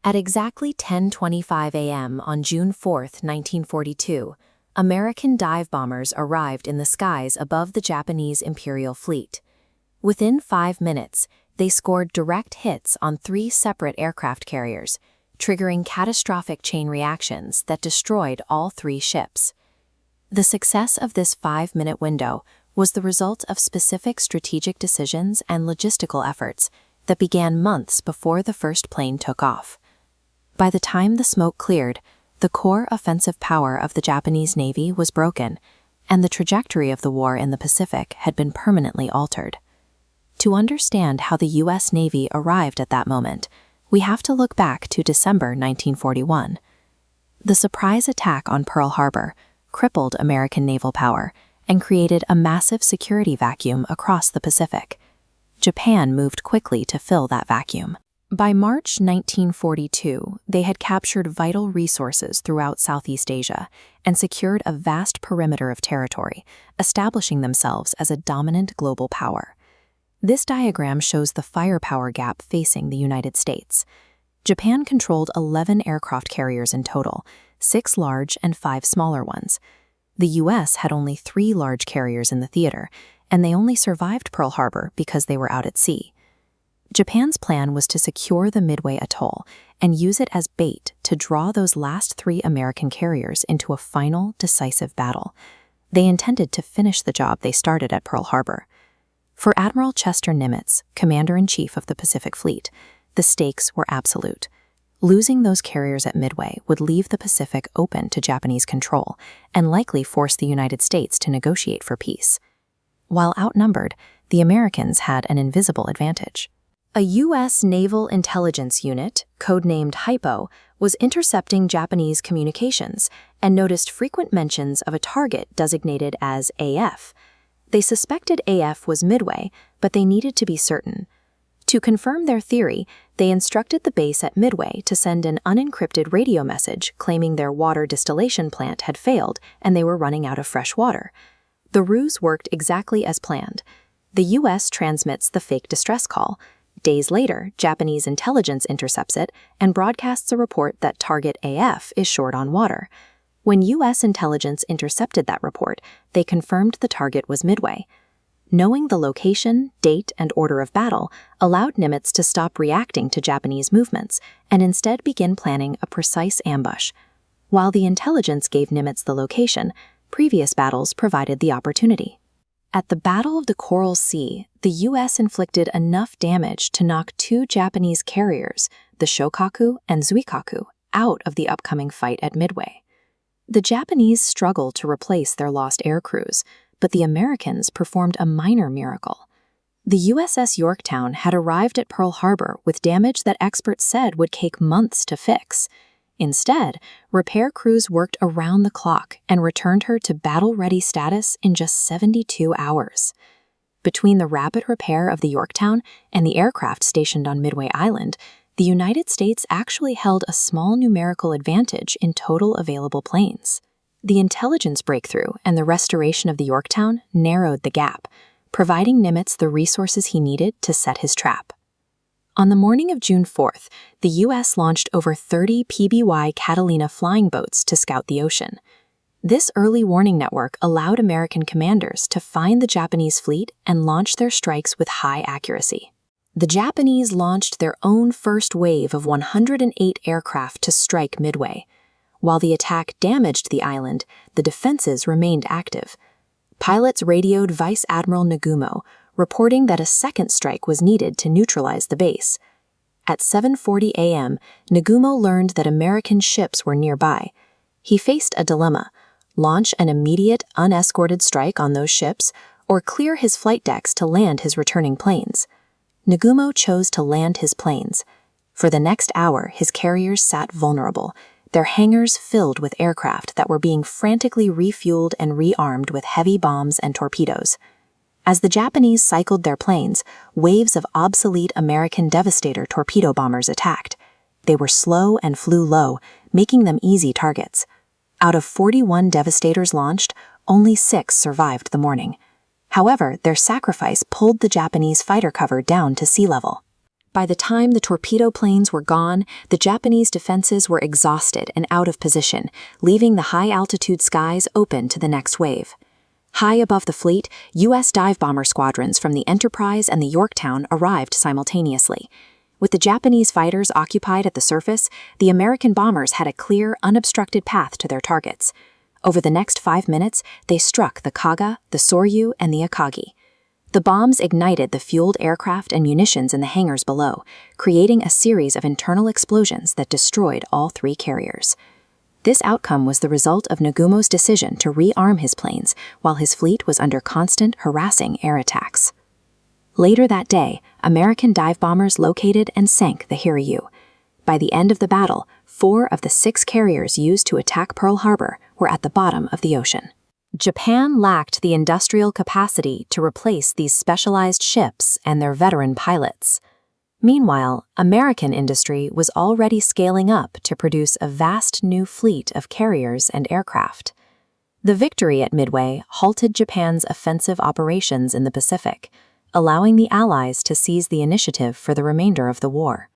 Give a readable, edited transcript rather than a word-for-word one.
At exactly 10:25 a.m. on June 4, 1942, American dive bombers arrived in the skies above the Japanese Imperial fleet. Within 5 minutes, they scored direct hits on 3 separate aircraft carriers, triggering catastrophic chain reactions that destroyed all 3 ships. The success of this 5-minute window was the result of specific strategic decisions and logistical efforts that began months before the first plane took off. By the time the smoke cleared, the core offensive power of the Japanese Navy was broken, and the trajectory of the war in the Pacific had been permanently altered. To understand how the U.S. Navy arrived at that moment, we have to look back to December 1941. The surprise attack on Pearl Harbor crippled American naval power and created a massive security vacuum across the Pacific. Japan moved quickly to fill that vacuum. By March 1942, they had captured vital resources throughout Southeast Asia and secured a vast perimeter of territory, establishing themselves as a dominant global power. This diagram shows the firepower gap facing the United States. Japan controlled 11 aircraft carriers in total, 6 large and 5 smaller ones. The U.S. had only 3 large carriers in the theater, and they only survived Pearl Harbor because they were out at sea. Japan's plan was to secure the Midway Atoll and use it as bait to draw those last 3 American carriers into a final, decisive battle. They intended to finish the job they started at Pearl Harbor. For Admiral Chester Nimitz, Commander-in-Chief of the Pacific Fleet, the stakes were absolute. Losing those carriers at Midway would leave the Pacific open to Japanese control and likely force the United States to negotiate for peace. While outnumbered, the Americans had an invisible advantage. A U.S. Naval Intelligence Unit, codenamed HIPO, was intercepting Japanese communications and noticed frequent mentions of a target designated as AF. They suspected AF was Midway, but they needed to be certain. To confirm their theory, they instructed the base at Midway to send an unencrypted radio message claiming their water distillation plant had failed and they were running out of fresh water. The ruse worked exactly as planned. The U.S. transmits the fake distress call. Days later, Japanese intelligence intercepts it and broadcasts a report that target AF is short on water. When U.S. intelligence intercepted that report, they confirmed the target was Midway. Knowing the location, date, and order of battle allowed Nimitz to stop reacting to Japanese movements and instead begin planning a precise ambush. While the intelligence gave Nimitz the location, previous battles provided the opportunity. At the Battle of the Coral Sea, the U.S. inflicted enough damage to knock 2 Japanese carriers, the Shokaku and Zuikaku, out of the upcoming fight at Midway. The Japanese struggled to replace their lost air crews, but the Americans performed a minor miracle. The USS Yorktown had arrived at Pearl Harbor with damage that experts said would take months to fix. Instead, repair crews worked around the clock and returned her to battle-ready status in just 72 hours. Between the rapid repair of the Yorktown and the aircraft stationed on Midway Island, the United States actually held a small numerical advantage in total available planes. The intelligence breakthrough and the restoration of the Yorktown narrowed the gap, providing Nimitz the resources he needed to set his trap. On the morning of June 4th, the U.S. launched over 30 PBY Catalina flying boats to scout the ocean. This early warning network allowed American commanders to find the Japanese fleet and launch their strikes with high accuracy. The Japanese launched their own first wave of 108 aircraft to strike Midway. While the attack damaged the island, the defenses remained active. Pilots radioed Vice Admiral Nagumo, reporting that a second strike was needed to neutralize the base. At 7:40 a.m., Nagumo learned that American ships were nearby. He faced a dilemma: launch an immediate, unescorted strike on those ships, or clear his flight decks to land his returning planes. Nagumo chose to land his planes. For the next hour, his carriers sat vulnerable, their hangars filled with aircraft that were being frantically refueled and rearmed with heavy bombs and torpedoes. As the Japanese cycled their planes, waves of obsolete American Devastator torpedo bombers attacked. They were slow and flew low, making them easy targets. Out of 41 Devastators launched, only 6 survived the morning. However, their sacrifice pulled the Japanese fighter cover down to sea level. By the time the torpedo planes were gone, the Japanese defenses were exhausted and out of position, leaving the high-altitude skies open to the next wave. High above the fleet, U.S. dive bomber squadrons from the Enterprise and the Yorktown arrived simultaneously. With the Japanese fighters occupied at the surface, the American bombers had a clear, unobstructed path to their targets. Over the next 5 minutes, they struck the Kaga, the Soryu, and the Akagi. The bombs ignited the fueled aircraft and munitions in the hangars below, creating a series of internal explosions that destroyed all 3 carriers. This outcome was the result of Nagumo's decision to rearm his planes while his fleet was under constant, harassing air attacks. Later that day, American dive bombers located and sank the Hiryu. By the end of the battle, 4 of the 6 carriers used to attack Pearl Harbor were at the bottom of the ocean. Japan lacked the industrial capacity to replace these specialized ships and their veteran pilots. Meanwhile, American industry was already scaling up to produce a vast new fleet of carriers and aircraft. The victory at Midway halted Japan's offensive operations in the Pacific, allowing the Allies to seize the initiative for the remainder of the war.